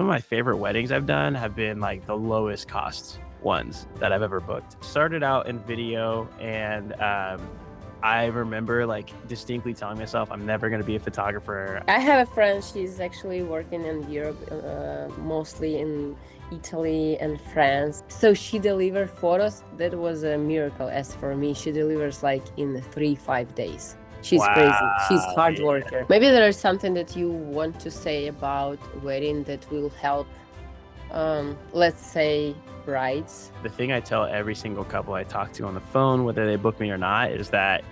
Some of my favorite weddings I've done have been like the lowest cost ones that I've ever booked. Started out in video, and I remember like distinctly telling myself I'm never going to be a photographer. I have a friend, she's actually working in Europe, mostly in Italy and France. So she delivered photos. That was a miracle. As for me, she delivers like in 3-5 days. She's crazy. She's hard worker. Maybe there is something that you want to say about wedding that will help, let's say, brides. The thing I tell every single couple I talk to on the phone, whether they book me or not, is that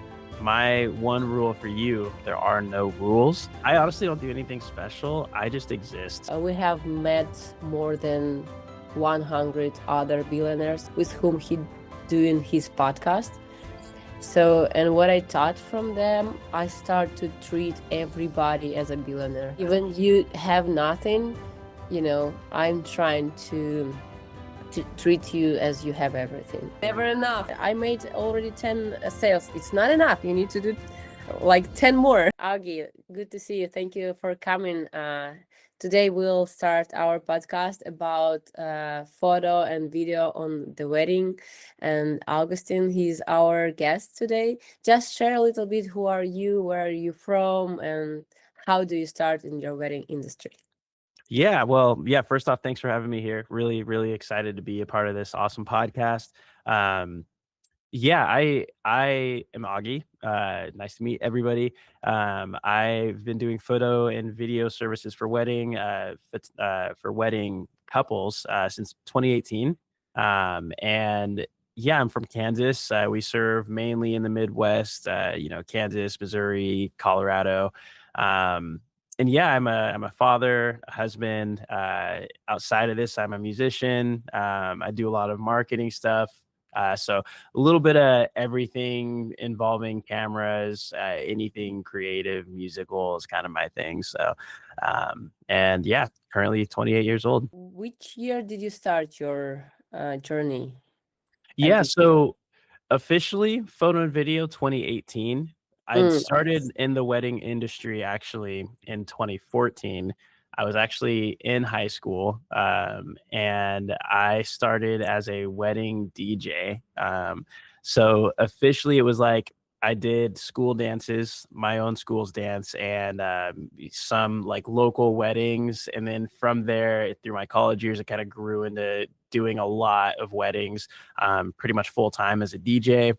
my one rule for you, there are no rules. I honestly don't do anything special. I just exist. We have met more than 100 other billionaires with whom he doing his podcast. So, and what I taught from them, I start to treat everybody as a billionaire. Even you have nothing, you know, I'm trying to treat you as you have everything. Never enough. I made already 10 sales. It's not enough. You need to do like 10 more. Augie, good to see you. Thank you for coming. Today we'll start our podcast about photo and video on the wedding. And Augustine, he's our guest today. Just share a little bit, who are you, where are you from, and how do you start in your wedding industry? Yeah, well, yeah, first off, thanks for having me here. Really, really excited to be a part of this awesome podcast. Yeah, I am Augie. Nice to meet everybody. I've been doing photo and video services for wedding couples since 2018. And yeah, I'm from Kansas. We serve mainly in the Midwest. Kansas, Missouri, Colorado. And yeah, I'm a father, a husband. Outside of this, I'm a musician. I do a lot of marketing stuff. So a little bit of everything involving cameras, anything creative, musical is kind of my thing. So, and yeah, currently 28 years old. Which year did you start your journey? Yeah, so officially photo and video 2018. I'd started in the wedding industry actually in 2014. I was actually in high school, and I started as a wedding DJ. So officially, it was like I did school dances, my own school's dance, and some like local weddings. And then from there, through my college years, it kind of grew into doing a lot of weddings, pretty much full time as a DJ.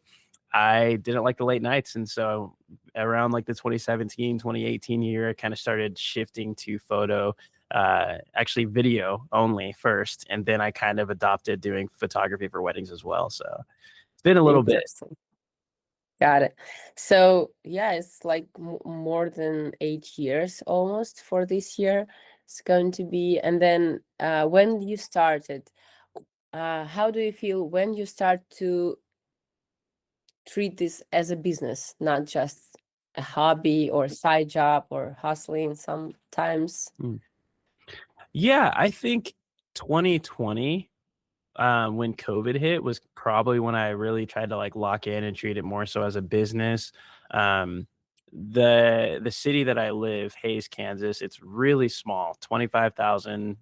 I didn't like the late nights. And so around like the 2017, 2018 year, I kind of started shifting to photo, actually video only first. And then I kind of adopted doing photography for weddings as well. So it's been a little bit. Got it. So yeah, it's like more than 8 years almost for this year. It's going to be. And then when you started, how do you feel when you start to treat this as a business, not just a hobby or side job or hustling sometimes? Yeah, I think 2020, when COVID hit, was probably when I really tried to like lock in and treat it more so as a business. The city that I live, Hayes, Kansas, it's really small, 25,000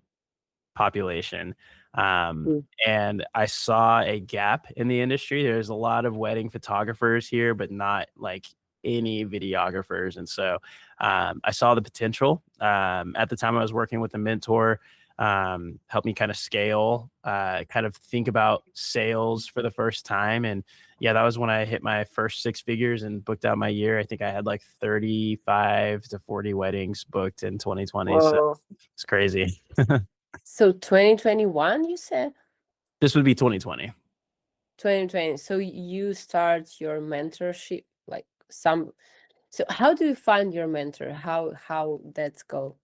population. And I saw a gap in the industry. There's a lot of wedding photographers here, but not like any videographers. And so I saw the potential. At the time I was working with a mentor, helped me kind of scale, kind of think about sales for the first time. And yeah, that was when I hit my first 6 figures and booked out my year. I think I had like 35 to 40 weddings booked in 2020. Whoa. So it's crazy. So 2021, you said? This would be 2020. 2020. So you start your mentorship, like so how do you find your mentor? How that's go?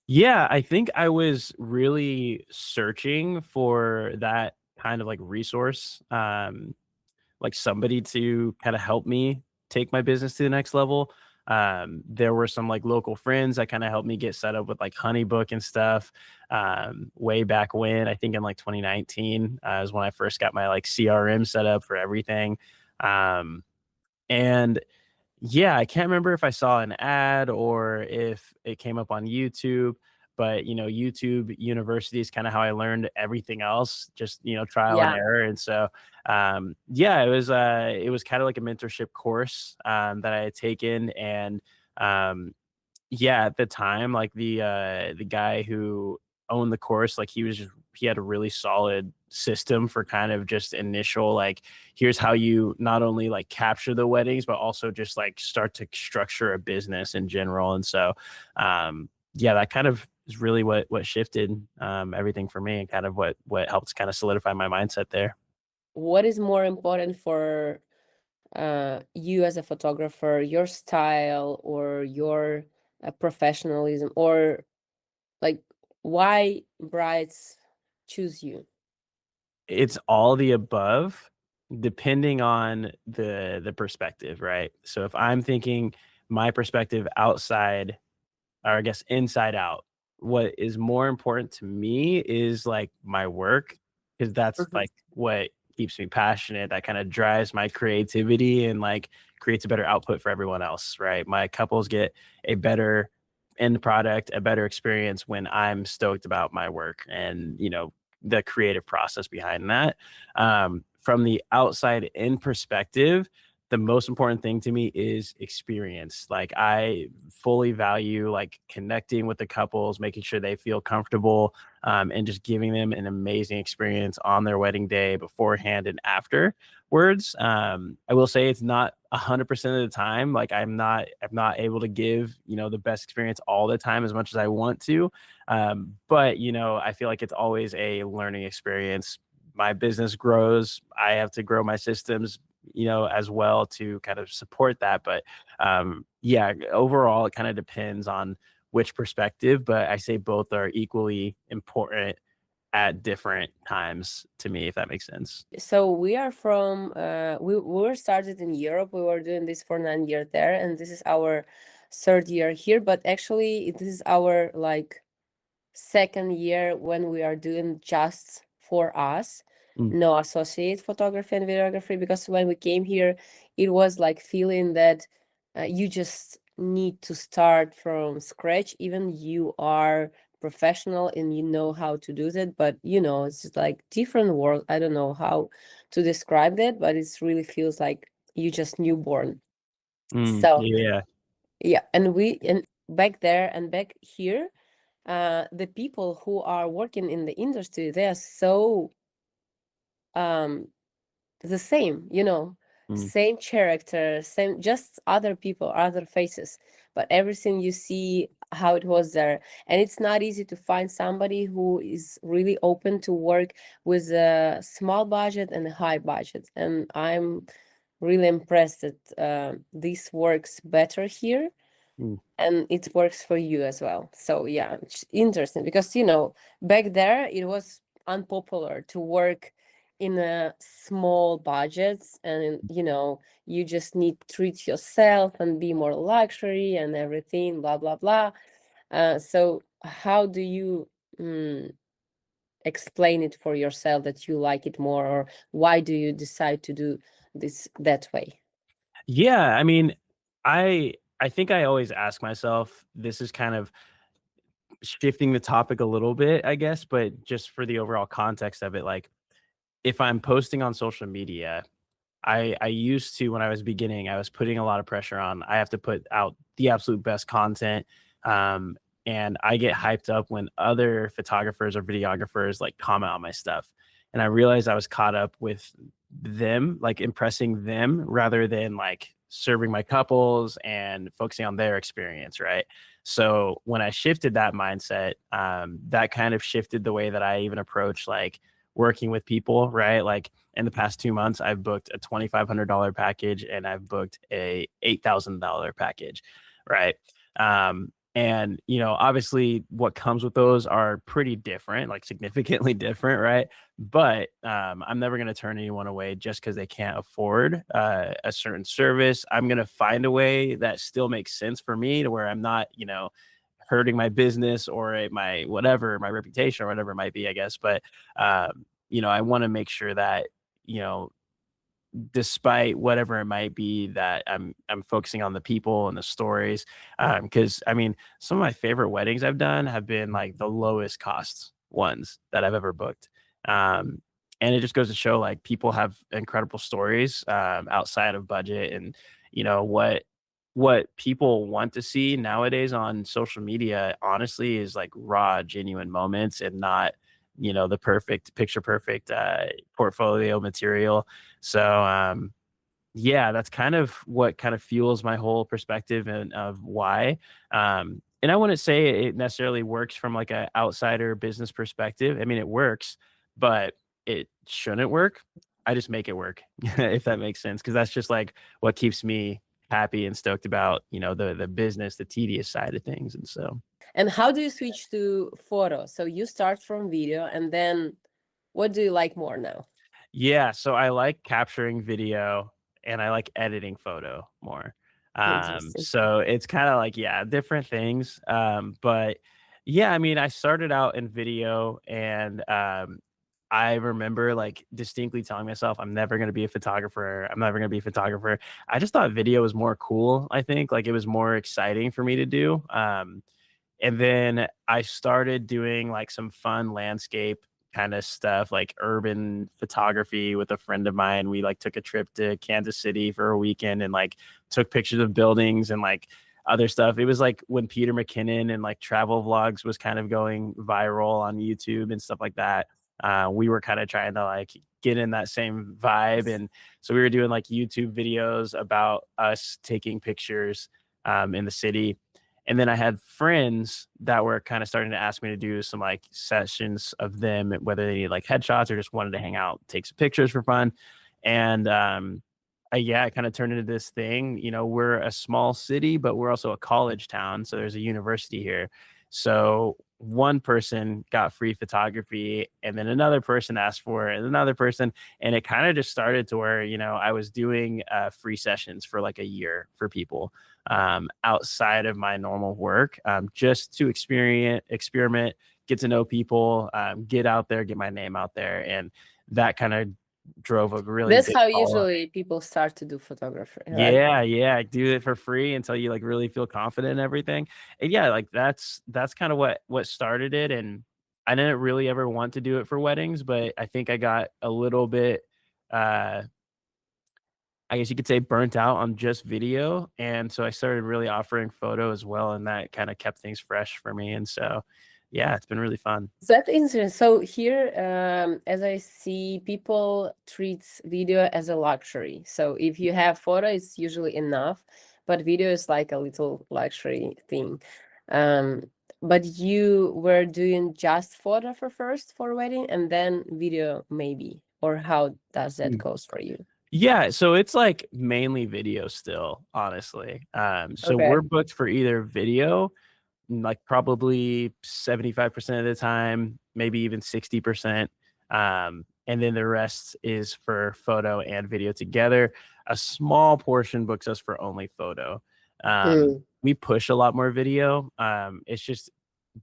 Yeah, I think I was really searching for that kind of like resource, like somebody to kind of help me take my business to the next level. There were some like local friends that kind of helped me get set up with like Honeybook and stuff. Way back when, I think in like 2019, is when I first got my like CRM set up for everything. And yeah, I can't remember if I saw an ad or if it came up on YouTube, but YouTube University is kind of how I learned everything else, just trial and Yeah. error. And so yeah, it was kind of like a mentorship course that I had taken. And um yeah, at the time, like the guy who owned the course, like he had a really solid system for kind of just initial, like, here's how you not only like capture the weddings, but also just like start to structure a business in general. And so yeah, that kind of is really what shifted everything for me, and kind of what helped kind of solidify my mindset there. What is more important for you as a photographer, your style or your professionalism, or like why brides choose you? It's all the above, depending on the perspective, right? So if I'm thinking my perspective outside, or I guess inside out, what is more important to me is like my work, because that's Mhm. like what keeps me passionate. That kind of drives my creativity and like creates a better output for everyone else, right? My couples get a better end product, a better experience when I'm stoked about my work and, the creative process behind that. From the outside in perspective, the most important thing to me is experience. Like, I fully value like connecting with the couples, making sure they feel comfortable, and just giving them an amazing experience on their wedding day, beforehand and afterwards. I will say it's not 100% of the time. Like, I'm not able to give the best experience all the time as much as I want to. But I feel like it's always a learning experience. My business grows. I have to grow my systems as well to kind of support that. But yeah, overall, it kind of depends on which perspective, but I say both are equally important at different times to me, if that makes sense. So we are from we were started in Europe. We were doing this for 9 years there, and this is our third year here. But actually, this is our like second year when we are doing just for us, Mm, no associate photography and videography, because when we came here, it was like feeling that you just need to start from scratch, even you are professional and you know how to do that, but it's just like different world. I don't know how to describe that, but it really feels like you just newborn. So yeah. yeah, and back there and back here, the people who are working in the industry, they are so um the same, Mm, same character, same, just other people, other faces, but everything you see how it was there. And it's not easy to find somebody who is really open to work with a small budget and a high budget, and I'm really impressed that this works better here, mm, and it works for you as well. So yeah, it's interesting because back there it was unpopular to work in a small budgets, and you just need to treat yourself and be more luxury and everything, blah blah blah. So how do you explain it for yourself that you like it more, or why do you decide to do this that way? yeah. I mean, I think I always ask myself, this is kind of shifting the topic a little bit, I guess, but just for the overall context of it, like, if I'm posting on social media, I used to, when I was beginning, I was putting a lot of pressure on. I have to put out the absolute best content. Um, and I get hyped up when other photographers or videographers like comment on my stuff. And I realized I was caught up with them, like impressing them rather than like serving my couples and focusing on their experience. Right. So when I shifted that mindset, that kind of shifted the way that I even approach like working with people. Right. Like, in the past 2 months, I've booked a $2,500 package and I've booked a $8,000 package, right? And obviously, what comes with those are pretty different, like significantly different, right? But I'm never going to turn anyone away just because they can't afford a certain service. I'm going to find a way that still makes sense for me, to where I'm not, hurting my business or my whatever, my reputation or whatever it might be, I guess. But I want to make sure that you know despite whatever it might be, that I'm focusing on the people and the stories. Because I mean, some of my favorite weddings I've done have been like the lowest cost ones that I've ever booked. Um, and it just goes to show like people have incredible stories outside of budget, and you know what people want to see nowadays on social media honestly is like raw genuine moments, and not the perfect picture perfect portfolio material. So yeah, that's kind of what kind of fuels my whole perspective and of why. And I wouldn't say it necessarily works from like a outsider business perspective. I mean, it works, but it shouldn't work. I just make it work, if that makes sense, because that's just like what keeps me happy and stoked about the business, the tedious side of things, and so. And how do you switch to photo? So you start from video, and then what do you like more now? Yeah, so I like capturing video and I like editing photo more. Interesting. So it's kind of like, yeah, different things. But yeah, I mean, I started out in video, and I remember like distinctly telling myself, I'm never going to be a photographer. I'm never going to be a photographer. I just thought video was more cool. I think like it was more exciting for me to do. And then I started doing like some fun landscape kind of stuff, like urban photography with a friend of mine. We like took a trip to Kansas City for a weekend and like took pictures of buildings and like other stuff. It was like when Peter McKinnon and like travel vlogs was kind of going viral on YouTube and stuff like that. We were kind of trying to like get in that same vibe. And so we were doing like YouTube videos about us taking pictures in the city. And then I had friends that were kind of starting to ask me to do some like sessions of them, whether they needed like headshots or just wanted to hang out, take some pictures for fun. And yeah, it kind of turned into this thing. We're a small city, but we're also a college town. So there's a university here. So one person got free photography, and then another person asked for it, and another person. And it kind of just started to where, I was doing free sessions for like a year for people outside of my normal work, just to experiment, get to know people, get out there, get my name out there. And that kind of drove a really That's big how follow. usually people start to do photography, right? Yeah, do it for free until you like really feel confident and everything. And yeah, like that's kind of what started it. And I didn't really ever want to do it for weddings, but I think I got a little bit uh I guess you could say burnt out on just video. And so I started really offering photo as well, and that kind of kept things fresh for me. And so yeah, it's been really fun. That's interesting. So here, as I see, people treats video as a luxury. So if you have photo, it's usually enough, but video is like a little luxury thing. Um, but you were doing just photo for first for wedding, and then video maybe, or how does that goes for you? Yeah, so it's like mainly video still, honestly. So Okay. we're booked for either video, like probably 75% of the time, maybe even 60%. And then the rest is for photo and video together. A small portion books us for only photo. Mm. We push a lot more video. It's just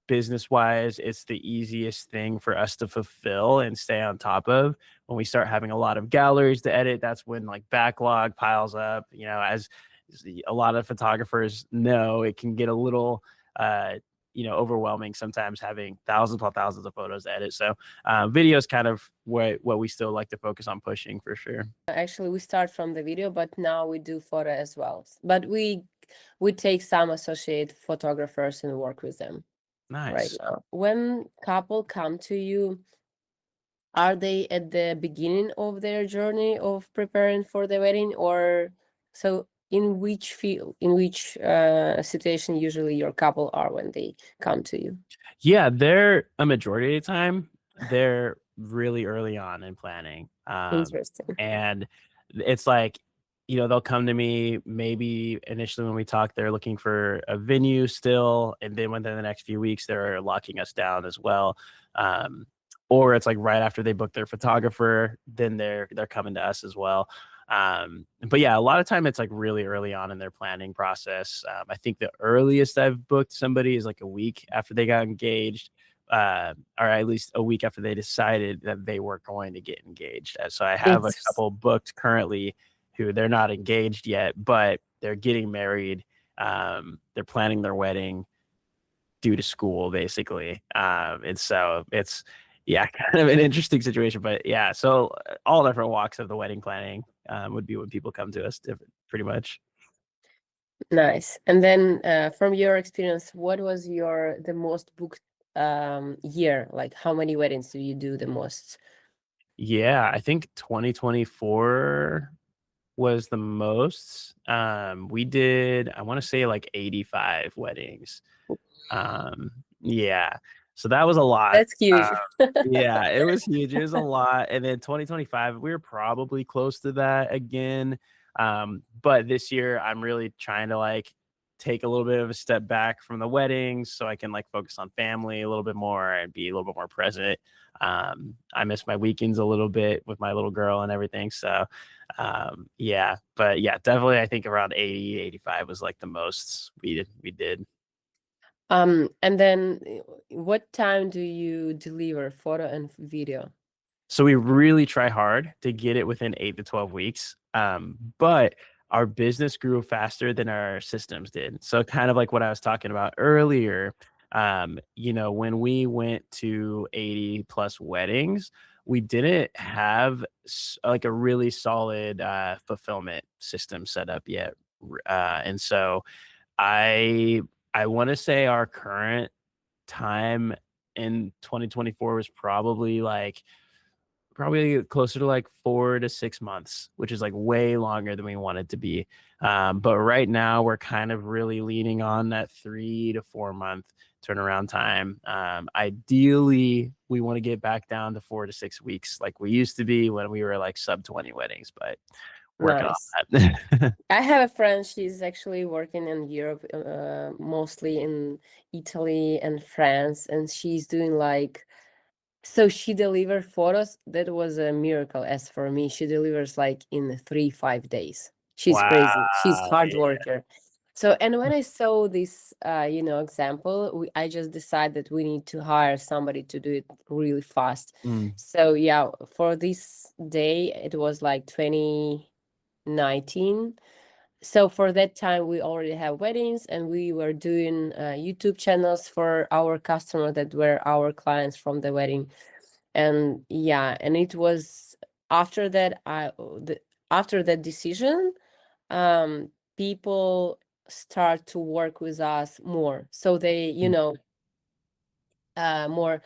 business wise, it's the easiest thing for us to fulfill and stay on top of. When we start having a lot of galleries to edit, that's when like backlog piles up. As a lot of photographers know, it can get a little overwhelming sometimes having thousands upon thousands of photos to edit. So video is kind of what we still like to focus on pushing for sure. Actually, we start from the video, but now we do photo as well. But we take some associate photographers and work with them right Nice. now. When couple come to you, are they at the beginning of their journey of preparing for the wedding, or so in which field, in which situation usually your couple are when they come to you? Yeah, they're a majority of the time, they're really early on in planning. Interesting. And it's like, they'll come to me maybe initially when we talk, they're looking for a venue still. And then within the next few weeks, they're locking us down as well. Or it's like right after they book their photographer, then they're coming to us as well. But yeah, a lot of time it's like really early on in their planning process. I think the earliest I've booked somebody is like a week after they got engaged, or at least a week after they decided that they were going to get engaged. So I have a couple booked currently who they're not engaged yet, but they're getting married. They're planning their wedding due to school, basically. And so it's, yeah, kind of an interesting situation. But yeah, so all different walks of the wedding planning would be when people come to us, pretty much. Nice. And then from your experience, what was the most booked year? Like, how many weddings do you do the most? Yeah, I think 2024 was the most. We did, I want to say, like 85 weddings. Yeah, so that was a lot. That's huge. Yeah, it was huge. It was a lot. And then 2025, we were probably close to that again. But this year I'm really trying to like take a little bit of a step back from the weddings so I can like focus on family a little bit more and be a little bit more present. I miss my weekends a little bit with my little girl and everything. So yeah, but yeah, definitely I think around 80, 85 was like the most we did. And then what time do you deliver photo and video? So we really try hard to get it within 8 to 12 weeks. But our business grew faster than our systems did. So kind of like what I was talking about earlier, when we went to 80 plus weddings, we didn't have like a really solid fulfillment system set up yet. And so I want to say our current time in 2024 was probably closer to like 4 to 6 months, which is like way longer than we want it to be. But right now we're kind of really leaning on that 3 to 4 month turnaround time. Ideally, we want to get back down to 4 to 6 weeks like we used to be when we were like sub 20 weddings, but working on that. I have a friend, she's actually working in Europe, mostly in Italy and France, and she's doing like, so she delivered photos. That was a miracle. As for me, she delivers like in 3-5 days. She's crazy. She's hard Yeah. worker. So, and when I saw this, example, I just decided that we need to hire somebody to do it really fast. So yeah, for this day, it was like 2019. So for that time, we already have weddings, and we were doing YouTube channels for our customer that were our clients from the wedding. And yeah, and it was after that, after that decision, people start to work with us more. So they, more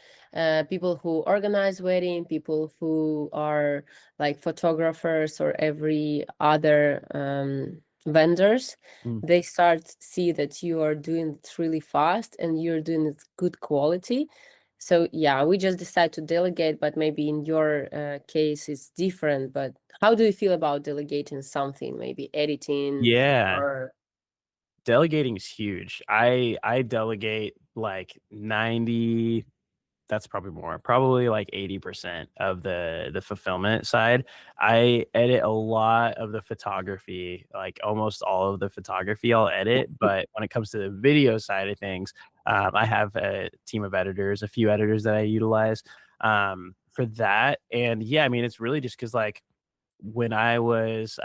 people who organize wedding, people who are like photographers or every other vendors, they start see that you are doing it really fast and you're doing it good quality. So yeah, we just decide to delegate, but maybe in your case it's different. But how do you feel about delegating something, maybe editing? Yeah. Or Delegating is huge. I delegate like 90, that's probably more, probably like 80% of the fulfillment side. I edit a lot of the photography, like almost all of the photography I'll edit. But when it comes to the video side of things, I have a team of editors, a few editors that I utilize for that. And yeah, I mean, it's really just because like when I was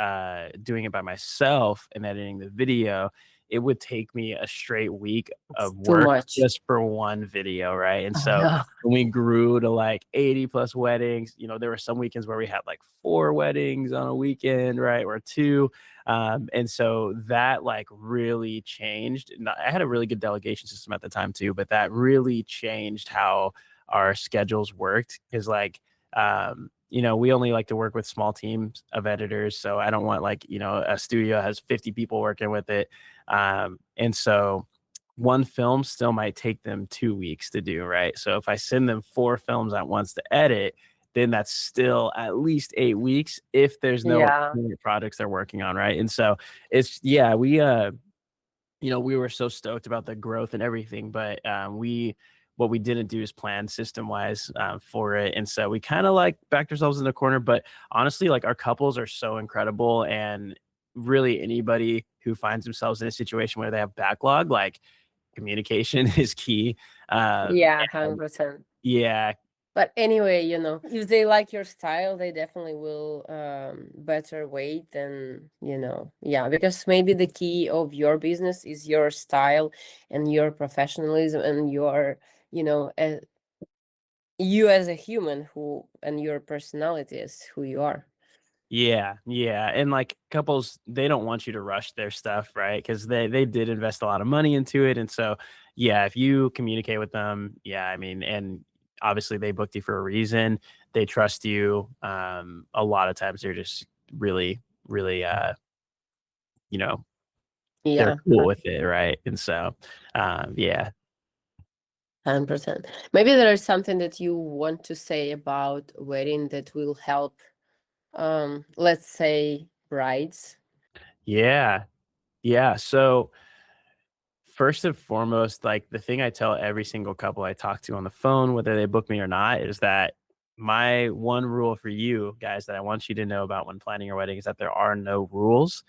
doing it by myself and editing the video, it would take me a straight week of work just for one video, right? And so when we grew to like 80 plus weddings, there were some weekends where we had like 4 weddings on a weekend, right? Or 2. And so that like really changed. And I had a really good delegation system at the time too, but that really changed how our schedules worked. Because like we only like to work with small teams of editors. So I don't want like, a studio has 50 people working with it. And so one film still might take them 2 weeks to do, right? So if I send them 4 films at once to edit, then that's still at least 8 weeks if there's no projects they're working on, right? And so it's, we were so stoked about the growth and everything, but what we didn't do is plan system wise for it. And so we kind of like backed ourselves in the corner. But honestly, like our couples are so incredible. And really anybody who finds themselves in a situation where they have backlog, like communication is key. Yeah, 100%. Yeah. But anyway, if they like your style, they definitely will better wait and, yeah, because maybe the key of your business is your style and your professionalism and your, you as a human and your personality is who you are. Yeah, yeah, and like couples, they don't want you to rush their stuff, right? Because they did invest a lot of money into it, and so yeah, if you communicate with them, yeah, I mean, and obviously they booked you for a reason, they trust you. A lot of times they're just really, really, you know, they're Yeah, cool with it, right? And so, yeah, 100%. Maybe there is something that you want to say about wedding that will help, let's say, brides. yeah, yeah. So first and foremost, like the thing I tell every single couple I talk to on the phone, whether they book me or not, is that my one rule for you guys that I want you to know about when planning your wedding is that there are no rules.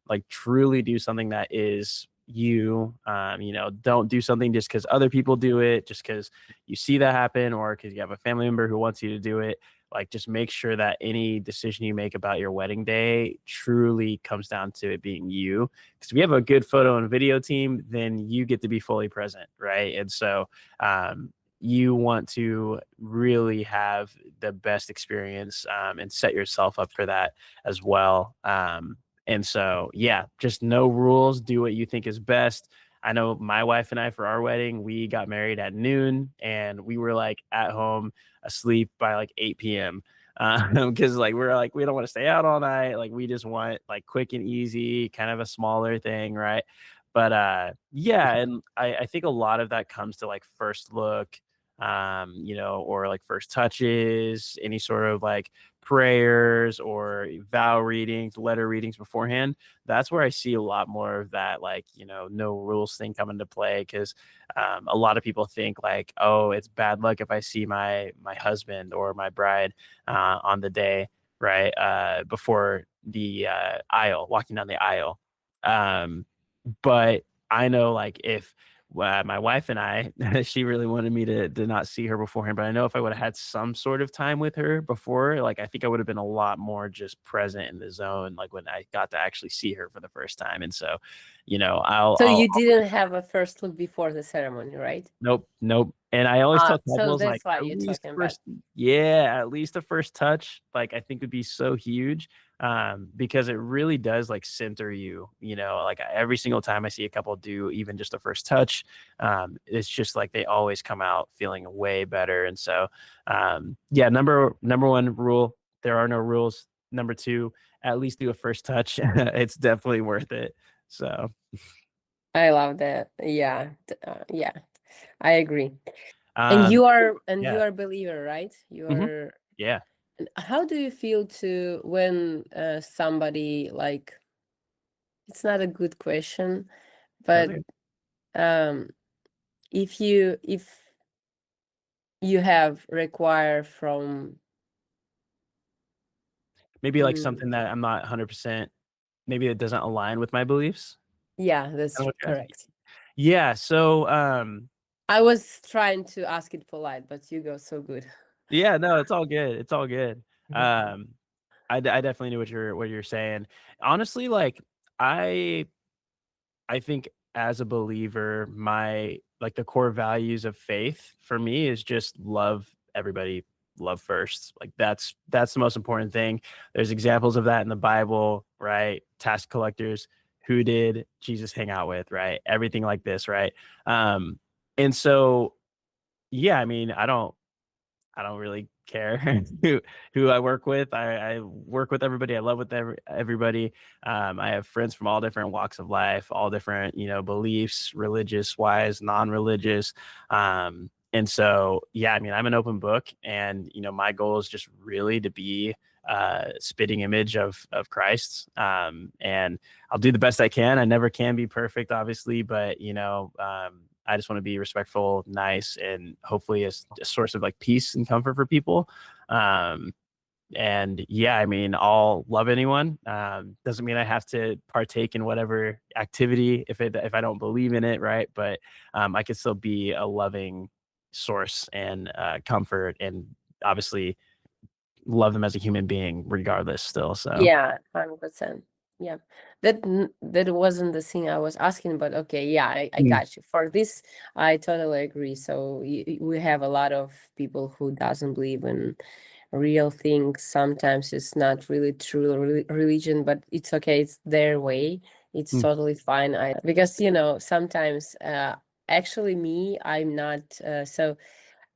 Like truly do something that is you. Don't do something just because other people do it, just because you see that happen, or because you have a family member who wants you to do it. Like just make sure that any decision you make about your wedding day truly comes down to it being you, because if you have a good photo and video team, then you get to be fully present, right? And so you want to really have the best experience, and set yourself up for that as well. And so, yeah, just no rules. Do what you think is best. I know my wife and I, for our wedding, we got married at noon and we were like at home asleep by like 8 p.m. Because like we're like, we don't want to stay out all night. Like we just want like quick and easy, kind of a smaller thing, right? But yeah, and I think a lot of that comes to like first look, or like first touches, any sort of like prayers or vow readings, letter readings beforehand. That's where I see a lot more of that, like, no rules thing come into play. Cause a lot of people think like, oh, it's bad luck if I see my husband or my bride on the day, right? Before the aisle, walking down the aisle. But I know like if my wife and I, she really wanted me to not see her beforehand, but I know if I would have had some sort of time with her before, like I think I would have been a lot more just present in the zone, like when I got to actually see her for the first time. And so, So you didn't have a first look before the ceremony, right? nope, nope. And I always tell So couples like that's why at you're least talking about. first, yeah, at least the first touch, like I think would be so huge, because it really does like center you, like every single time I see a couple do even just the first touch, it's just like they always come out feeling way better. And so, yeah, number one rule, there are no rules. Number two, at least do a first touch. It's definitely worth it. So, I love that. Yeah, yeah, I agree. And um, you are yeah. a believer, right? You Hmm. are. Yeah. How do you feel to when somebody like? It's not a good question, That's but okay. um, if you have require from. Maybe like Mm, something that I'm not 100%, maybe it doesn't align with my beliefs. yeah, Kinda that's what you're asking? correct. Yeah, so, I was trying to ask it polite, but you go so good. yeah, no, it's all good, it's all good. Um, I definitely knew what you're saying. Honestly, like, I I think as a believer, my like the core values of faith for me is just love everybody, love first. Like that's the most important thing. There's examples of that in the Bible, right? Tax collectors, who did Jesus hang out with, right? Everything like this, right? Um, and so yeah, I mean, I don't really care who I work with. I work with everybody. I love with everybody. I have friends from all different walks of life, all different, beliefs, religious wise, non-religious. And so, yeah, I mean, I'm an open book, and my goal is just really to be spitting image of Christ. And I'll do the best I can. I never can be perfect, obviously, but I just want to be respectful, nice, and hopefully a source of like peace and comfort for people. Um, And yeah, I mean, I'll love anyone. Doesn't mean I have to partake in whatever activity if I don't believe in it, right? But I can still be a loving source and comfort, and obviously love them as a human being, regardless. Still, so Yeah, 100%. Yeah. That wasn't the thing I was asking, but okay, yeah, I Mm, got you. For this, I totally agree. So we have a lot of people who doesn't believe in real things. Sometimes it's not really true religion, but it's okay. It's their way. It's mm, totally fine. I because sometimes actually me, I'm not so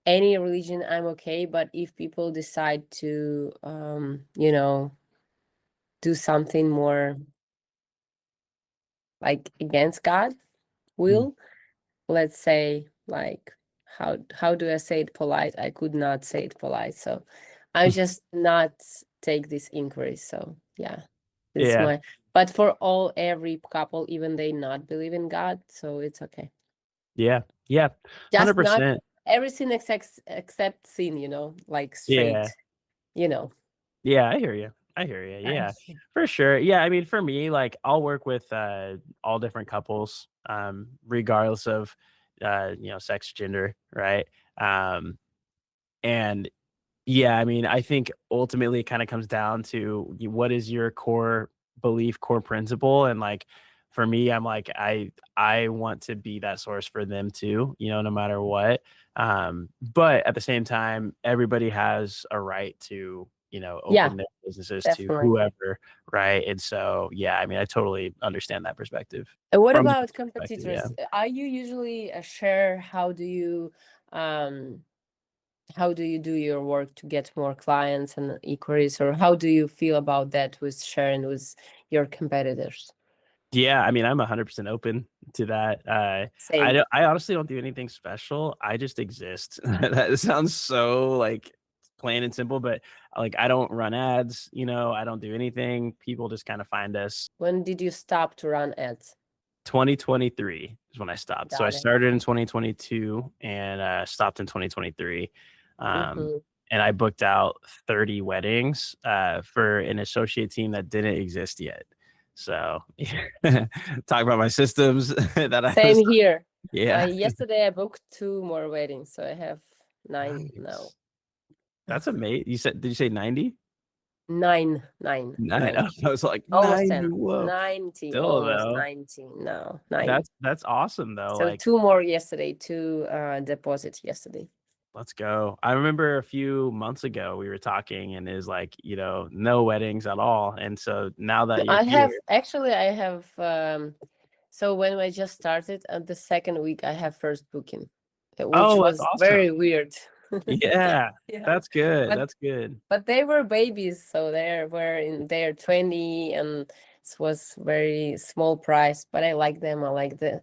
any religion I'm okay, but if people decide to do something more like against God mm. will, let's say, like how do I say it polite? I could not say it polite. So I just not take this inquiry. So yeah, it's Yeah, my but for all every couple, even they not believe in God, so it's okay. yeah, yeah, Just not 100%. everything except sin, like Yeah. straight, you know. Yeah, I hear you. I hear you. Yeah, for sure. Yeah, I mean, for me, like, I'll work with all different couples, regardless of sex, gender, right? Um, and yeah, I mean, I think ultimately it kind of comes down to what is your core belief, core principle, and like for me, I'm like I want to be that source for them too, no matter what. But at the same time, everybody has a right to Yeah, open their businesses to definitely. whoever, right? And so yeah, I mean, I totally understand that perspective And what from the about perspective. Yeah. competitors? Are you usually share um how do you do your work to get more clients and inquiries, or how do you feel about that with sharing with your competitors? Yeah, I mean, I'm 100% open to that. Same. I honestly don't do anything special. I just exist. That sounds so, like, plain and simple, but, like, I don't run ads, I don't do anything. People just kinda find us. When did you stop to run ads? 2023 is when I stopped. So I Got it. started in 2022 and, stopped in 2023. Um, Mm-hmm. and I booked out 30 weddings, for an associate team that didn't exist yet. So, talk about my systems that I Same was. here. Yeah. Yesterday I booked 2 more weddings, so I have 9 now. Nice. That's amazing. Did you say 90? Nine, nine, 9. nine. I was like, Almost 90. 10. Whoa. 90, Still almost though, 19. No, 9. that's awesome though. So Like, 2 more yesterday, 2 deposit yesterday. let's go. I remember a few months ago we were talking and is like, no weddings at all. And so now that you're I here. have actually I have so when I just started at the second week I have first booking, which Oh, that's was awesome. very weird. Yeah. Yeah. That's good. But That's good. but they were babies, so they were in their 20 and it was very small price, but I like them. I like the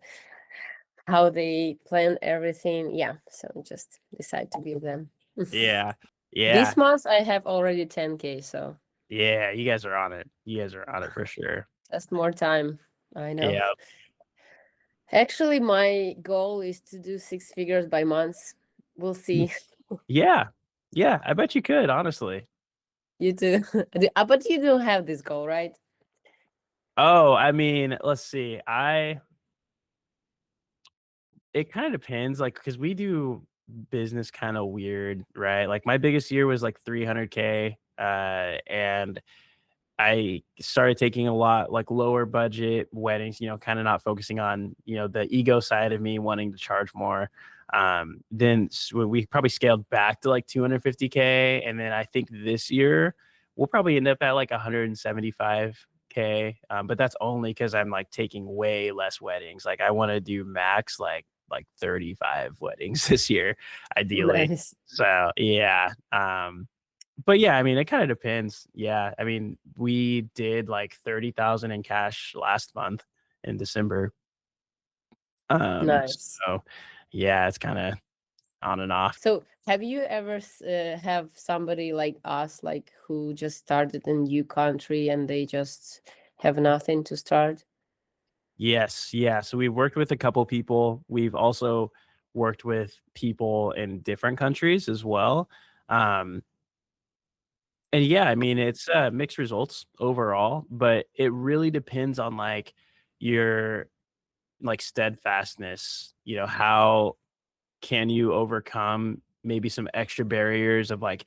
how they plan everything. Yeah, so just decide to give them. Yeah. Yeah. This month I have already 10K, so Yeah. You guys are on it. You guys are on it for sure. just more time. I know. Yeah. Actually, my goal is to do 6 figures by month. We'll see. Yeah. Yeah. I bet you could, honestly. You too. But you don't have this goal, right? Oh, I mean, let's see. It kind of depends, like, because we do business kind of weird, right? Like my biggest year was like 300K, and I started taking a lot like lower budget weddings, kind of not focusing on, the ego side of me wanting to charge more. Then we probably scaled back to like 250K. And then I think this year we'll probably end up at like 175K. But that's only because I'm like taking way less weddings. Like I want to do max like 35 weddings this year, ideally. Nice. So yeah. But yeah, I mean, it kind of depends. Yeah, I mean, we did like 30,000 in cash last month in December. Nice. So yeah, it's kind of on and off. So, have you ever have somebody like us, like who just started a new country and they just have nothing to start? Yes, yeah. So we've worked with a couple people. We've also worked with people in different countries as well. Um, And yeah, I mean, it's mixed results overall, but it really depends on like your like steadfastness, how can you overcome maybe some extra barriers of like,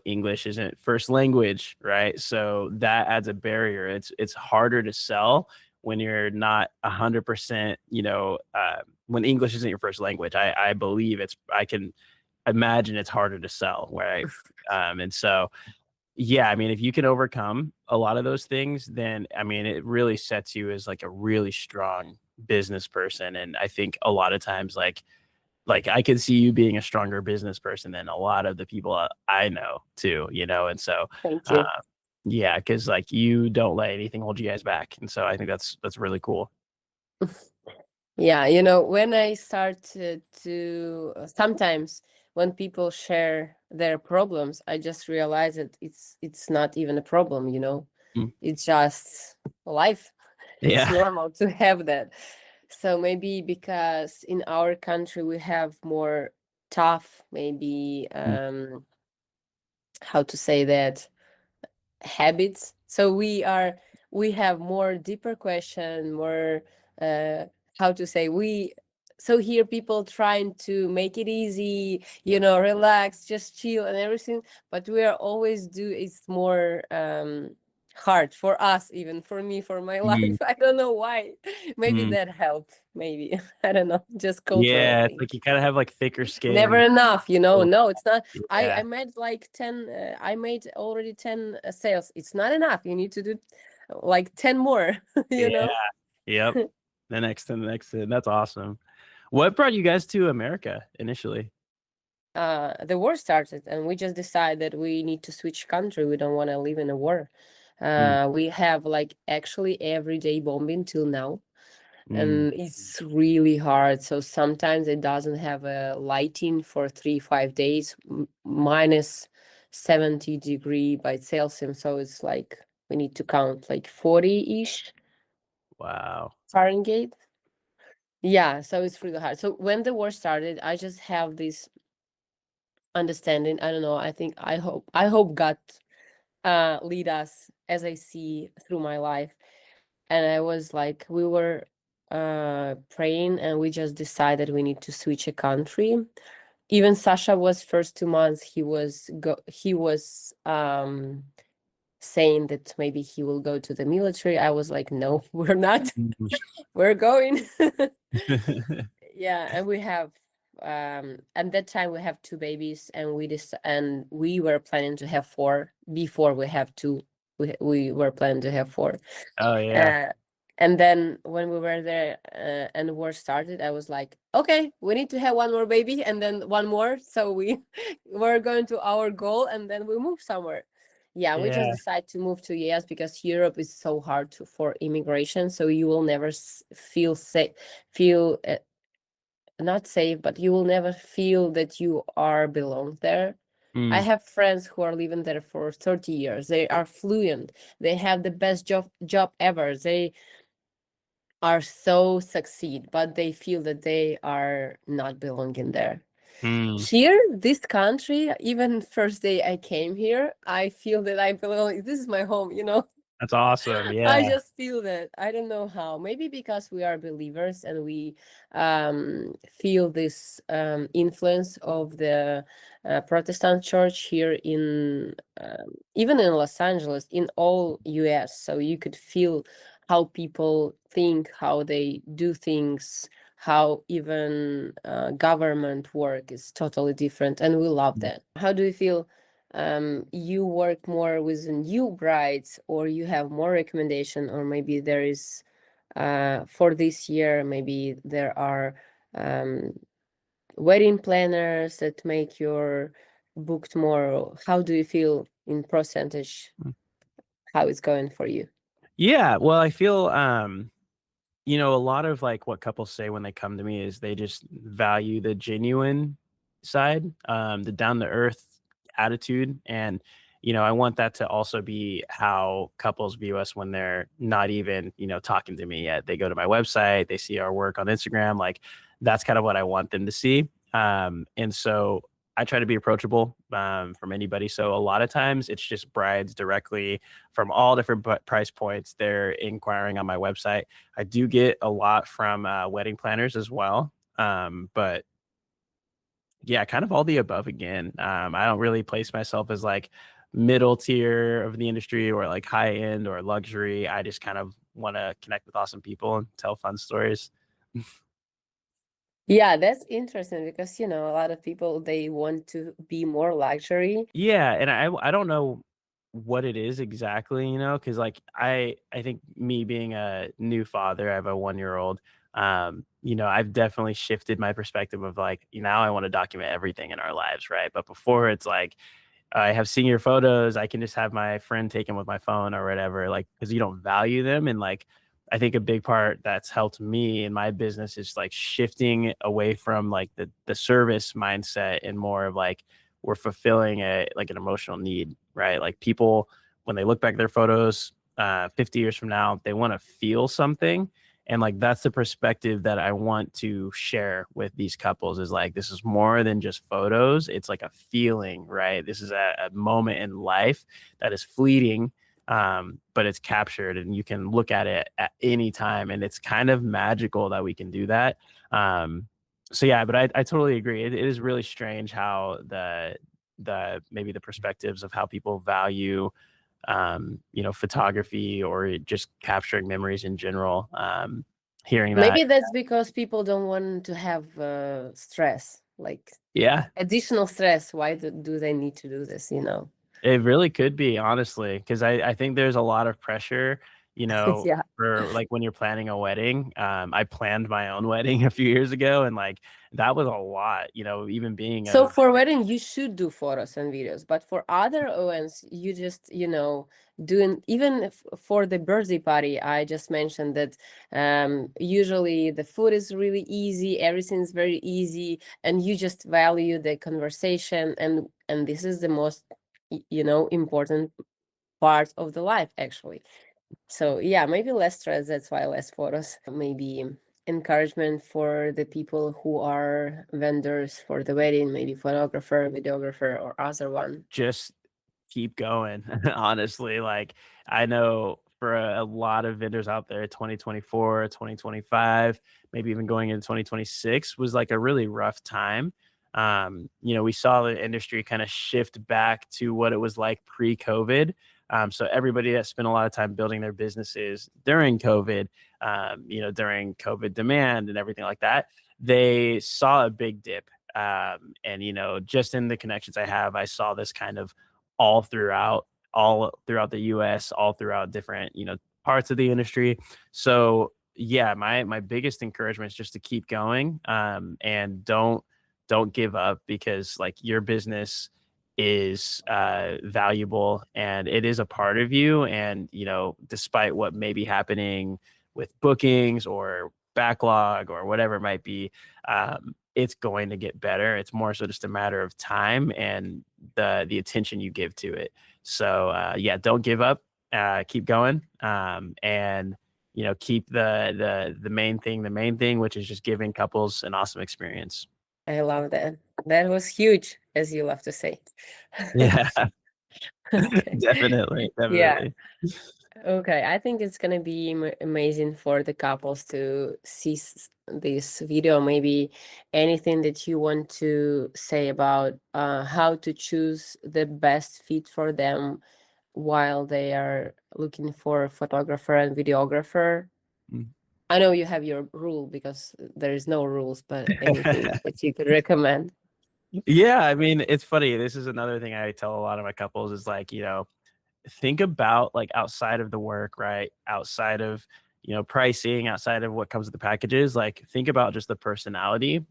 English isn't first language, right? So that adds a barrier. It's harder to sell when you're not 100%, when English isn't your first language. I believe I can imagine it's harder to sell, right? And so yeah, I mean, if you can overcome a lot of those things, then I mean, it really sets you as like a really strong business person. And I think a lot of times, like I could see you being a stronger business person than a lot of the people I know too, and so Thank uh, you. yeah, because like you don't let anything hold you guys back, and so I think that's really cool. Yeah, when I start to sometimes when people share their problems, I just realize that it's not even a problem. Mm. It's just life. It's Yeah. normal to have that. So maybe because in our country we have more tough, maybe Mm, how to say that, habits. So we have more deeper question, more uh how to say, we so here people trying to make it easy, relax, just chill and everything, but we are always do it's more hard for us, even for me, for my mm, life. I don't know why. Maybe mm. that helped, maybe. I don't know, just cultural Yeah, it's thing. like you gotta have like thicker Never skin. enough, Oh, no, it's not. I yeah, made like 10, I made already 10 sales. It's not enough. You need to do like 10 more, you yeah, know? yep. The next and the next, and that's awesome. What brought you guys to America initially? The war started and we just decided that we need to switch country. We don't want to live in a war. Mm, We have like actually everyday bombing till now. mm, And it's really hard. So sometimes it doesn't have a lighting for 3 5 days, minus 70 degree by Celsius. So it's like we need to count like 40-ish wow. Fahrenheit. Yeah, so it's really hard. So when the war started, I just have this understanding. I don't know. I hope God lead us as I see through my life. And I was like, we were praying and we just decided we need to switch a country. Even Sasha was first 2 months, he was saying that maybe he will go to the military. I was like, no, we're not. Mm. We're going. Yeah, and we have at that time we have two babies, and we were planning to have four before we have two. We were planning to have four. Oh yeah. uh, and then when we were there, and the war started, I was like, okay, we need to have one more baby and then one more. So we were going to our goal and then we move somewhere. Yeah, we just Yeah. decided to move to US because Europe is so hard for immigration. So you will never feel safe, feel not safe, but you will never feel that you are belong there. I Mm, have friends who are living there for 30 years. They are fluent. They have the best job ever. They are so succeed, but they feel that they are not belonging there. mm. Here, this country, even first day I came here, I feel that I belong. This is my home. That's awesome. I Yeah. just feel that. I don't know how. Maybe because we are believers and we feel this influence of the Protestant church here in even in Los Angeles, in all US. So you could feel how people think, how they do things, how even government work is totally different, and we love Mm. that. How do you feel? You work more with new brides, or you have more recommendation, or maybe there is for this year, maybe there are um, wedding planners that make your booked more. How do you feel in percentage? How it's going for you? Yeah. Well, I feel a lot of like what couples say when they come to me is they just value the genuine side, the down to earth attitude. And, I want that to also be how couples view us when they're not even, talking to me yet. They go to my website, they see our work on Instagram. Like that's kind of what I want them to see. And so I try to be approachable from anybody. So a lot of times it's just brides directly from all different price points. They're inquiring on my website. I do get a lot from wedding planners as well. But yeah, kind of all the above again. I don't really place myself as like middle tier of the industry or like high end or luxury. I just kind of want to connect with awesome people and tell fun stories. Yeah, that's interesting because, you know, a lot of people, they want to be more luxury. Yeah, and I don't know what it is exactly, you know, because like I think me being a new father, I have a 1-year old. You know, I've definitely shifted my perspective of like, now I want to document everything in our lives, right? But before it's like I have senior photos, I can just have my friend take them with my phone or whatever, like, because you don't value them. And like, I think a big part that's helped me in my business is like shifting away from like the service mindset and more of like we're fulfilling a like an emotional need, right? Like people when they look back at their photos 50 years from now, they want to feel something. And like that's the perspective that I want to share with these couples is like this is more than just photos. It's like a feeling, right? This is a moment in life that is fleeting, but it's captured and you can look at it at any time. And it's kind of magical that we can do that. So yeah, but I totally agree. It is really strange how the maybe the perspectives of how people value you know, photography or just capturing memories in general. Hearing that, Maybe that's because people don't want to have stress, like yeah, additional stress. Why do they need to do this, you know? it really could be, honestly, because I think there's a lot of pressure, you know, Yeah. for like when you're planning a wedding. I planned my own wedding a few years ago, and like that was a lot, you know, even being So a for wedding, you should do photos and videos, but for other events, you just, you know, doing even for the birthday party, I just mentioned that usually the food is really easy, everything's very easy, and you just value the conversation, and this is the most, you know, important part of the life actually. So yeah, maybe less stress, that's why less photos. Maybe encouragement for the people who are vendors for the wedding, maybe photographer, videographer, or other one. just keep going. Honestly, like I know for a lot of vendors out there, 2024, 2025, maybe even going into 2026 was like a really rough time. You know, we saw the industry kind of shift back to what it was like pre-COVID. So everybody that spent a lot of time building their businesses during COVID, you know, during COVID demand and everything like that, they saw a big dip. And you know, just in the connections I have, I saw this kind of all throughout the US, all throughout different, you know, parts of the industry. So yeah, my biggest encouragement is just to keep going, and don't give up because like your business is valuable and it is a part of you. And you know, despite what may be happening with bookings or backlog or whatever it might be, it's going to get better. It's more so just a matter of time and the attention you give to it. So yeah, don't give up. Keep going, and you know, keep the main thing the main thing, which is just giving couples an awesome experience. I love that. That was huge, as you love to say. Yeah, Okay. definitely, Yeah. definitely. Okay, I think it's gonna be amazing for the couples to see this video. Maybe anything that you want to say about how to choose the best fit for them while they are looking for a photographer and videographer. Mm. I know you have your rule because there is no rules, but anything that you could recommend. Yeah, I mean, it's funny. This is another thing I tell a lot of my couples is like, you know, think about like outside of the work, right? Outside of, you know, pricing, outside of what comes with the packages, like think about just the personality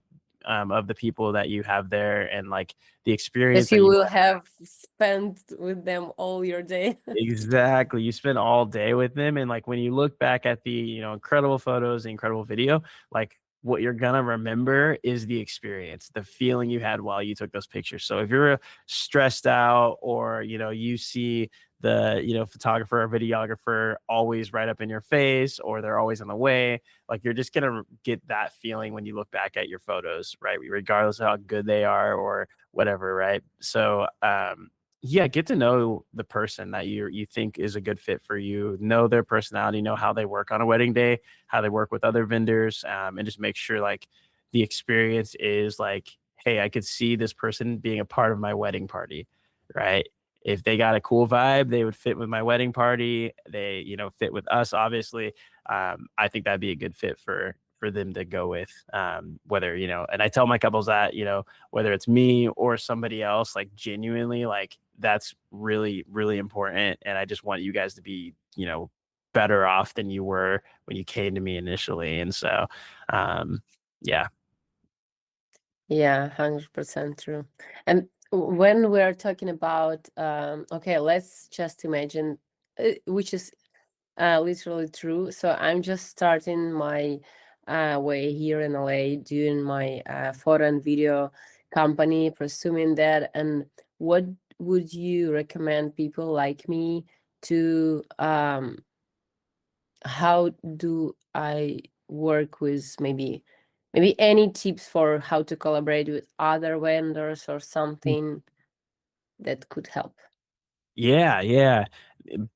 of the people that you have there and like the experience Because that you you will have spent with them all your day. exactly. You spend all day with them, and like when you look back at the, you know, incredible photos, the incredible video, like what you're gonna remember is the experience, the feeling you had while you took those pictures. So if you're stressed out or, you know, you see photographer or videographer always right up in your face, or they're always in the way. Like, you're just gonna get that feeling when you look back at your photos, right? Regardless of how good they are or whatever, right? So yeah, get to know the person that you think is a good fit for you. Know their personality, know how they work on a wedding day, how they work with other vendors, and just make sure like the experience is like, hey, I could see this person being a part of my wedding party, right? If they got a cool vibe, they would fit with my wedding party. They, fit with us, obviously. I think that'd be a good fit for them to go with. Whether, and I tell my couples that, whether it's me or somebody else, like genuinely, like that's really, really important. And I just want you guys to be, better off than you were when you came to me initially. And so, yeah. Yeah, 100% true. And when we're talking about, okay, let's just imagine, which is literally true. So I'm just starting my way here in LA, doing my photo and video company, presuming that. And what would you recommend people like me to, how do I work with maybe any tips for how to collaborate with other vendors or something that could help? Yeah, yeah.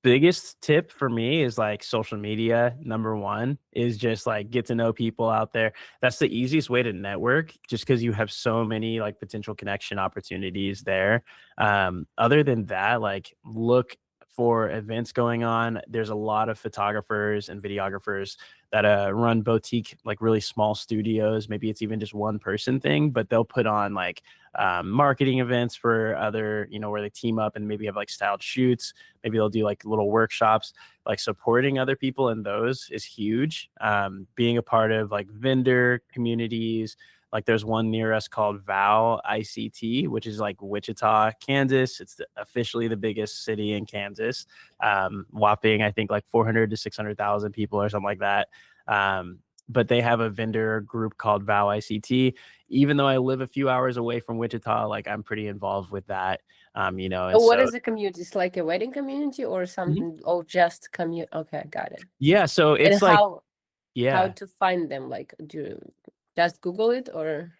Biggest tip for me is like social media. Number one is just like get to know people out there. That's the easiest way to network just because you have so many like potential connection opportunities there. Other than that, like look for events going on. There's a lot of photographers and videographers that run boutique, like really small studios. Maybe it's even just one person thing, but they'll put on like marketing events for other, where they team up and maybe have like styled shoots. Maybe they'll do like little workshops. Like supporting other people in those is huge. Being a part of like vendor communities. Like there's one near us called Vow ICT, which is like Wichita, Kansas. It's officially the biggest city in Kansas. Whopping, I think like 400 to 600,000 people or something like that. But they have a vendor group called Vow ICT. Even though I live a few hours away from Wichita, like I'm pretty involved with that. And What so is a community? It's like a wedding community or Mhm. something, or just community? Okay, got it. Yeah, so And it's like how yeah. to find them? Like, do you just Google it or?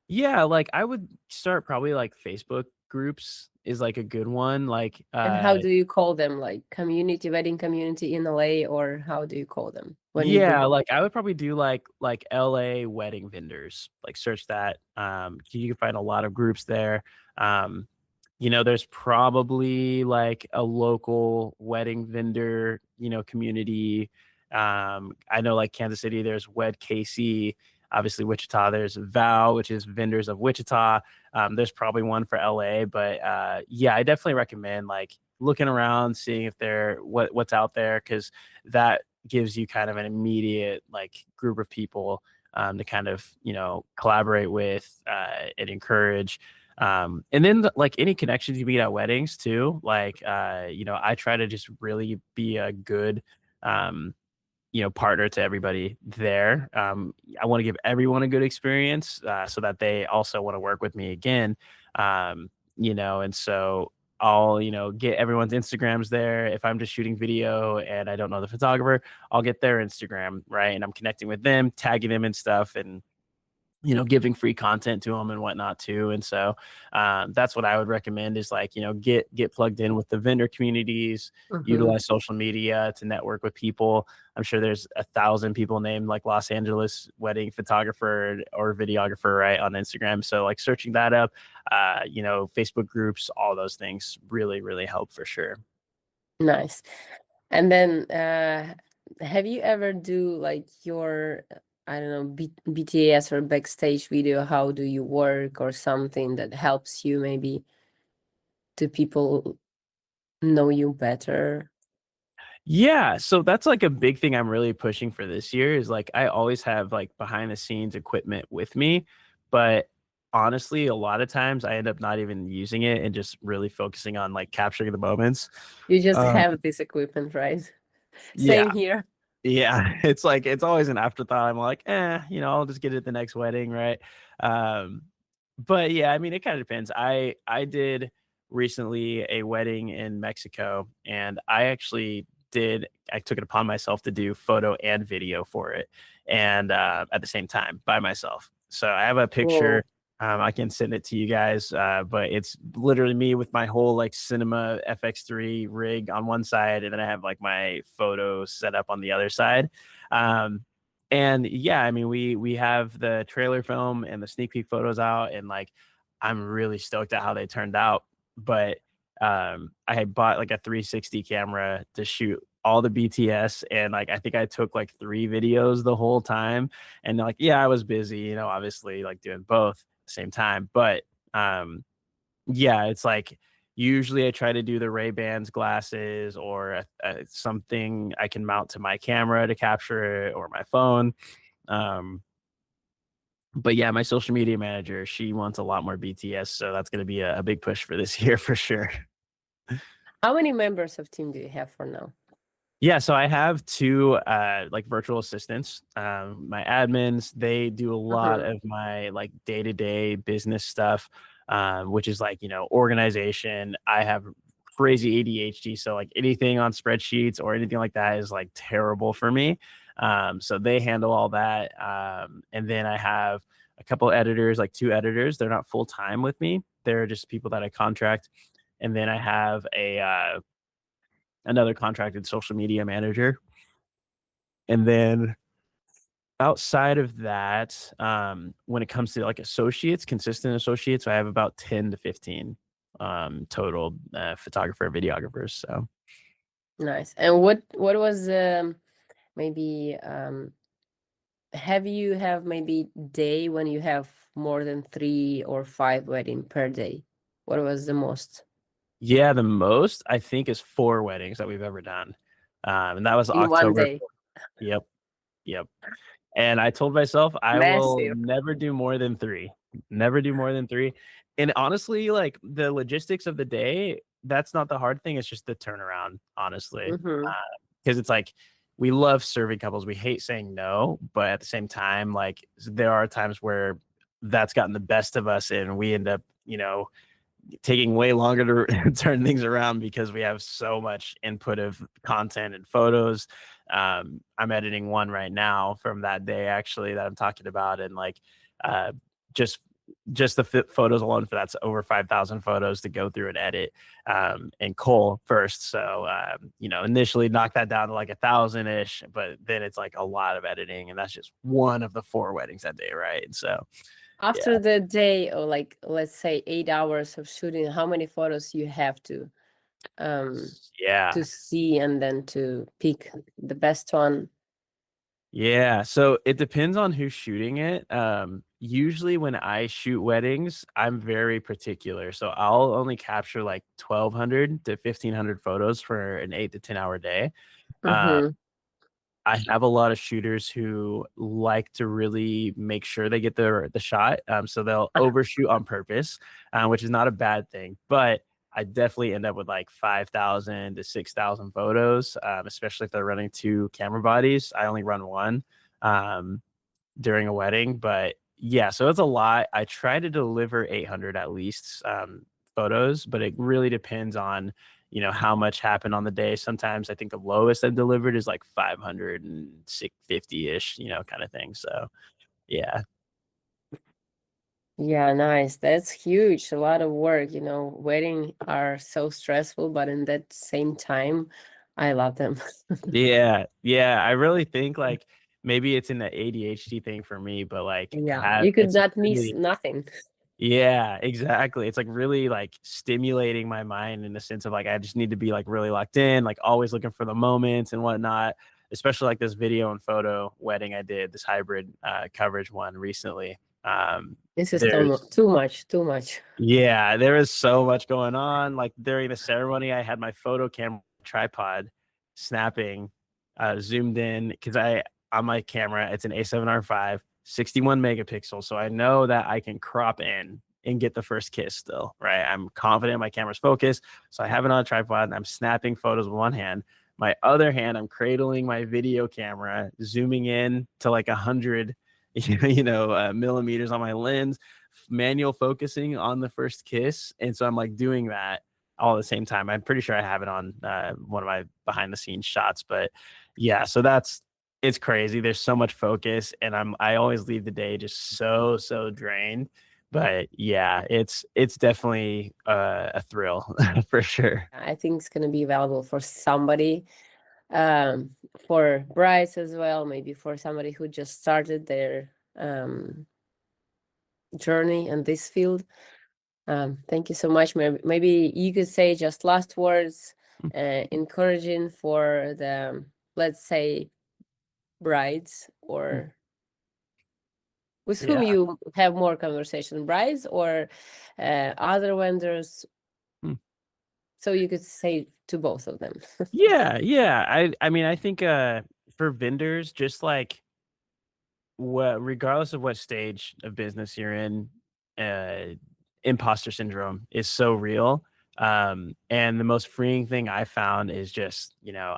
Yeah, like I would start probably like Facebook groups is like a good one. Like And how do you call them? Like community, wedding community in LA, or how do you call them when you yeah, Google? like I would probably do like LA wedding vendors. Like search that. You can find a lot of groups there. Um there's probably like a local wedding vendor, community. I know like Kansas City, there's Wed KC. Obviously, Wichita, there's Vow, which is vendors of Wichita. There's probably one for LA, but yeah, I definitely recommend like looking around, seeing if what's out there, because that gives you kind of an immediate like group of people to kind of collaborate with and encourage. And then like any connections you meet at weddings too, like I try to just really be a good partner to everybody there. I want to give everyone a good experience so that they also want to work with me again. And so I'll, get everyone's Instagrams there. If I'm just shooting video and I don't know the photographer, I'll get their Instagram, right? And I'm connecting with them, tagging them and stuff, and giving free content to them and whatnot too. And so that's what I would recommend is like, get plugged in with the vendor communities, Mhm. utilize social media to network with people. I'm sure there's 1,000 people named like Los Angeles wedding photographer or videographer, right, on Instagram. So like searching that up, Facebook groups, all those things really, really help for sure. Nice. And then, have you ever do like your, I don't know, BTS or backstage video? How do you work or something that helps you maybe to people know you better? Yeah, so that's like a big thing I'm really pushing for this year is like I always have like behind the scenes equipment with me, but honestly, a lot of times I end up not even using it and just really focusing on like capturing the moments. You just Uh, have this equipment, right? yeah, Same here. yeah, it's like it's always an afterthought. I'm like, I'll just get it at the next wedding, right? Um, but yeah, I mean, it kind of depends. I did recently a wedding in Mexico, and I took it upon myself to do photo and video for it, and at the same time by myself. So I have a picture. Whoa. I can send it to you guys, but it's literally me with my whole like cinema FX3 rig on one side, and then I have like my photos set up on the other side. Um, and yeah, I mean, we have the trailer film and the sneak peek photos out, and like I'm really stoked at how they turned out. But I had bought like a 360 camera to shoot all the BTS, and like I think I took like 3 videos the whole time. And like, yeah, I was busy, you know, obviously like doing both at the same time. But yeah, it's like usually I try to do the Ray-Bans glasses or something I can mount to my camera to capture it, or my phone. Um, but yeah, my social media manager, she wants a lot more BTS, so that's going to be a big push for this year for sure. How many members of team do you have for now? Yeah, so I have 2 like virtual assistants. My admins, they do a lot Mhm. of my like day-to-day business stuff, which is like, you know, organization. I have crazy ADHD, so like anything on spreadsheets or anything like that is like terrible for me. So they handle all that. And then I have a couple editors, like 2 editors. They're not full time with me. They're just people that I contract. And then I have a another contracted social media manager. And then outside of that, when it comes to like associates, consistent associates, I have about 10 to 15 total photographer, videographers. So Nice. And what was maybe have you have maybe day when you have more than 3 or 5 wedding per day? What was the most yeah, the most I think is 4 weddings that we've ever done. And that was in one October. day? Yep. Yep. And I told myself I will Massive. never do more than 3. Never do more than 3. And honestly, like the logistics of the day, that's not the hard thing. It's just the turnaround, honestly. Mm-hmm. Because it's like we love serving couples. We hate saying no, but at the same time, like there are times where that's gotten the best of us, and we end up, you know, taking way longer to turn things around because we have so much input of content and photos. I'm editing one right now from that day actually that I'm talking about, and like uh, just just the photos alone for that's over 5,000 photos to go through and edit, and cull first. So you know, initially knock that down to like 1,000 ish, but then it's like a lot of editing, and that's just one of the 4 weddings that day, right? So yeah. After the day, or like let's say 8 hours of shooting, how many photos you have um Yeah. to see and then to pick the best one? Yeah, so it depends on who's shooting it. Usually when I shoot weddings, I'm very particular. So I'll only capture like 1,200 to 1,500 photos for an 8 to 10 hour day. Uh, Mm-hmm. I have a lot of shooters who like to really make sure they get the shot. So they'll overshoot on purpose, which is not a bad thing. But I definitely end up with like 5,000 to 6,000 photos, especially if they're running 2 camera bodies. I only run one during a wedding, but yeah, so it's a lot. I try to deliver 800 at least photos, but it really depends on, you know, how much happened on the day. Sometimes I think the lowest I've delivered is like 550 ish, you know, kind of thing. So yeah. Yeah, nice. That's huge. A lot of work, you know. Wedding are so stressful, but in that same time, I love them. Yeah. Yeah. I really think like maybe it's in the ADHD thing for me, but like Yeah, have you could it's not miss really, nothing. yeah, exactly. It's like really like stimulating my mind in the sense of like I just need to be like really locked in, like always looking for the moments and whatnot. Especially like this video and photo wedding I did, this hybrid coverage one recently. This is There's too much, too much. Yeah, there is so much going on. Like during the ceremony, I had my photo camera tripod snapping, zoomed in because I on my camera, it's an A7R5, 61 megapixels. So I know that I can crop in and get the first kiss still, right? I'm confident my camera's focused. So I have it on a tripod and I'm snapping photos with one hand. My other hand, I'm cradling my video camera, zooming in to like 100 millimeters on my lens, manual focusing on the first kiss, and so I'm like doing that all at the same time. I'm pretty sure I have it on one of my behind the scenes shots, but yeah, so it's crazy. There's so much focus, and I always leave the day just so drained. But yeah, it's definitely a thrill for sure. I think it's going to be valuable for somebody, um, for brides as well, maybe for somebody who just started their journey in this field. Thank you so much. Maybe you could say just last words, encouraging for the, let's say, brides, or with whom Yeah. you have more conversation, brides or other vendors. Hmm. So you could say to both of them. Yeah, yeah. I mean, I think for vendors, just like what regardless of what stage of business you're in, uh, imposter syndrome is so real. And the most freeing thing I found is just,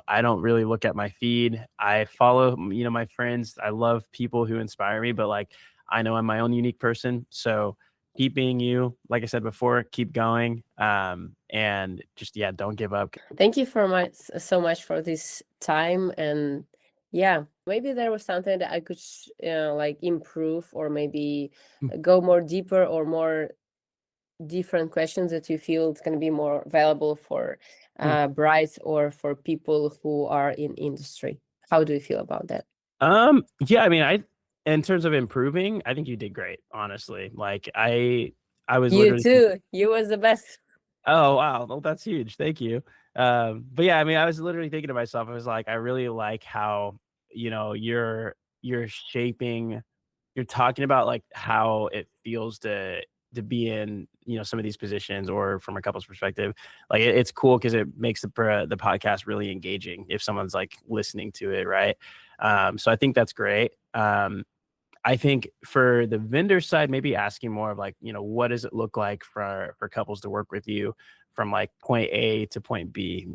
I don't really look at my feed. I follow, my friends. I love people who inspire me, but like I know I'm my own unique person. So keep being you. Like I said before, keep going. And just, yeah, don't give up. Thank you so much for this time. And yeah, maybe there was something that I could like improve, or maybe go more deeper, or more different questions that you feel it's going to be more valuable for brides or for people who are in industry. How do you feel about that? Yeah, I mean, in terms of improving, I think you did great, honestly. Like I was You literally too. You was the best. oh, wow. Well, that's huge. Thank you. But yeah, I mean, I was literally thinking to myself, I was like, I really like how, you're shaping, you're talking about like how it feels to be in, some of these positions, or from a couple's perspective. Like it's cool because it makes the podcast really engaging if someone's like listening to it, right? So I think that's great. I think for the vendor side, maybe asking more of like, what does it look like for couples to work with you from like point A to point B,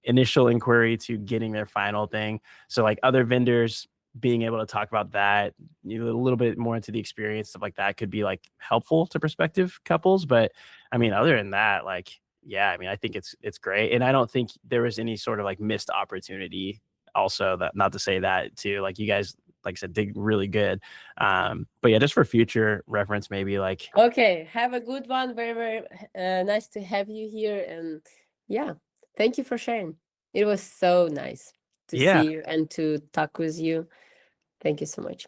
initial inquiry to getting their final thing. So like other vendors being able to talk about that, a little bit more into the experience, stuff like that could be like helpful to prospective couples. But I mean, other than that, like, yeah, I mean, I think it's great. And I don't think there was any sort of like missed opportunity also, that not to say that too, like you guys, like I said, did really good. But yeah, just for future reference, maybe like, Okay, have a good one. Very, very nice to have you here. And yeah, thank you for sharing. It was so nice to yeah, see you and to talk with you. Thank you so much.